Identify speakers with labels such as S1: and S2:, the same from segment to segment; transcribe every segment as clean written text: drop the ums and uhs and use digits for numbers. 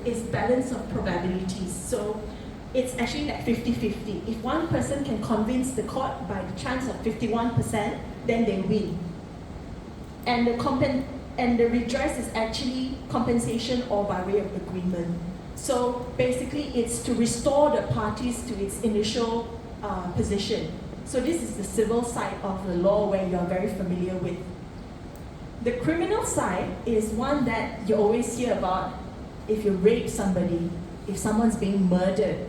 S1: is balance of probabilities. So it's actually like 50-50. If one person can convince the court by the chance of 51%, then they win. And the redress is actually compensation or by way of agreement. So basically it's to restore the parties to its initial position. So this is the civil side of the law where you're very familiar with. The criminal side is one that you always hear about. If you rape somebody, if someone's being murdered,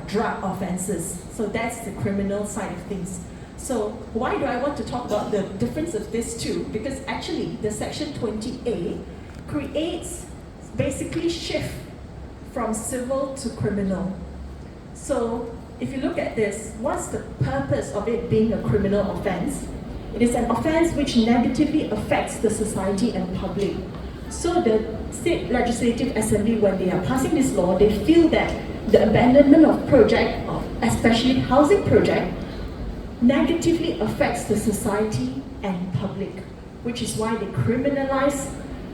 S1: drug offenses. So that's the criminal side of things. So why do I want to talk about the difference of these two? Because actually the section 20A creates basically shift from civil to criminal. So if you look at this, what's the purpose of it being a criminal offense? It is an offense which negatively affects the society and public. So the State Legislative Assembly, when they are passing this law, they feel that the abandonment of project, especially housing project, negatively affects the society and public, which is why they criminalize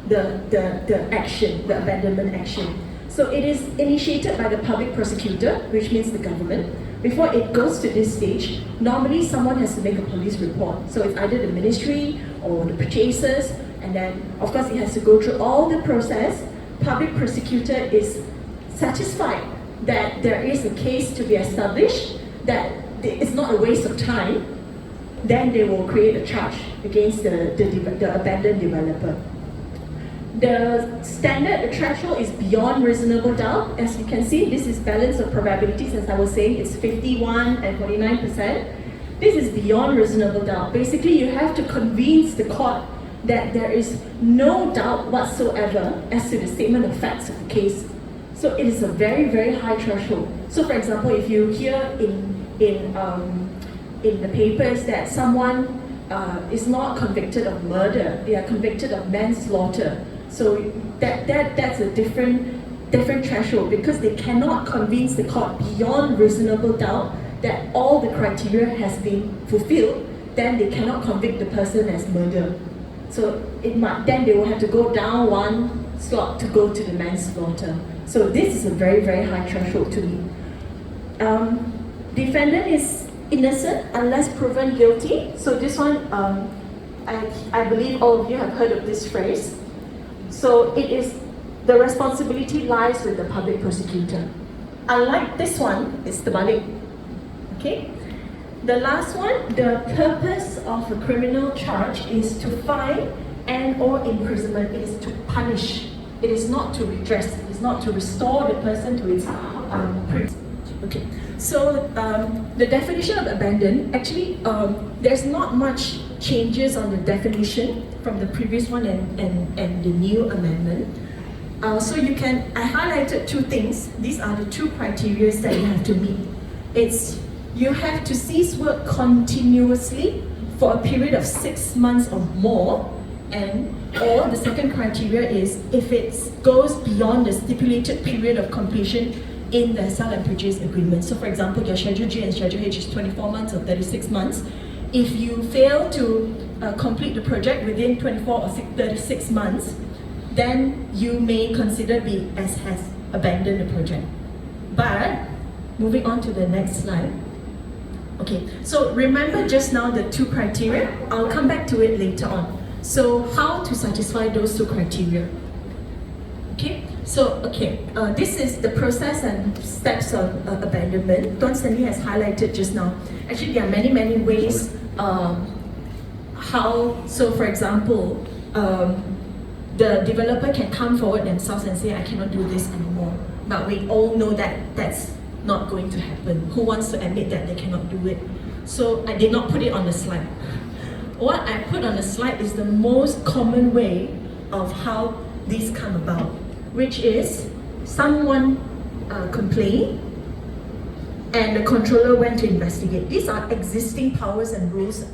S1: the action, the abandonment action. So it is initiated by the public prosecutor, which means the government. Before it goes to this stage, normally someone has to make a police report. So it's either the ministry or the purchasers, and then of course it has to go through all the process. Public prosecutor is satisfied that there is a case to be established, that it's not a waste of time, then they will create a charge against the abandoned developer. The standard, the threshold is beyond reasonable doubt. As you can see, this is balance of probabilities. As I was saying, it's 51 and 49%. This is beyond reasonable doubt. Basically, you have to convince the court that there is no doubt whatsoever as to the statement of facts of the case. So it is a very, very high threshold. So for example, if you hear in the papers that someone is not convicted of murder, they are convicted of manslaughter. So that's a different threshold, because they cannot convince the court beyond reasonable doubt that all the criteria has been fulfilled, then they cannot convict the person as murder. So then they will have to go down one slot to go to the manslaughter. So this is a very, very high threshold to me. Defendant is innocent unless proven guilty. So this one, I believe all of you have heard of this phrase. So it is, the responsibility lies with the public prosecutor. Unlike this one, it's terbalik. Okay? The last one, the purpose of a criminal charge is to fine and or imprisonment. It is to punish. It is not to redress. It is not to restore the person to its Okay. So the definition of abandoned, actually, there's not much changes on the definition from the previous one and the new amendment. So I highlighted two things. These are the two criteria that you have to meet. It's you have to cease work continuously for a period of 6 months or more, or the second criteria is if it goes beyond the stipulated period of completion in the sell and purchase agreement. So for example, your Schedule G and Schedule H is 24 months or 36 months. If you fail to complete the project within 24 or 36 months, then you may consider has abandoned the project. But, moving on to the next slide. Okay, so remember just now the two criteria. I'll come back to it later on. So how to satisfy those two criteria? Okay, so this is the process and steps of abandonment. Tuan Stanley has highlighted just now. Actually, there are many, many ways so for example, the developer can come forward themselves and say, I cannot do this anymore. But we all know that that's not going to happen. Who wants to admit that they cannot do it? So I did not put it on the slide. What I put on the slide is the most common way of how these come about, which is someone complained and the controller went to investigate. These are existing powers and rules,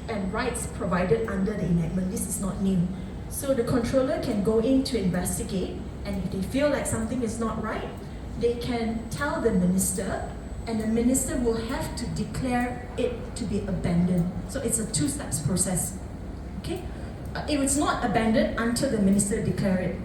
S1: and rights provided under the enactment. This is not new. So the controller can go in to investigate, and if they feel like something is not right, they can tell the minister, and the minister will have to declare it to be abandoned. So it's a two-steps process. Okay? It was not abandoned until the minister declared it.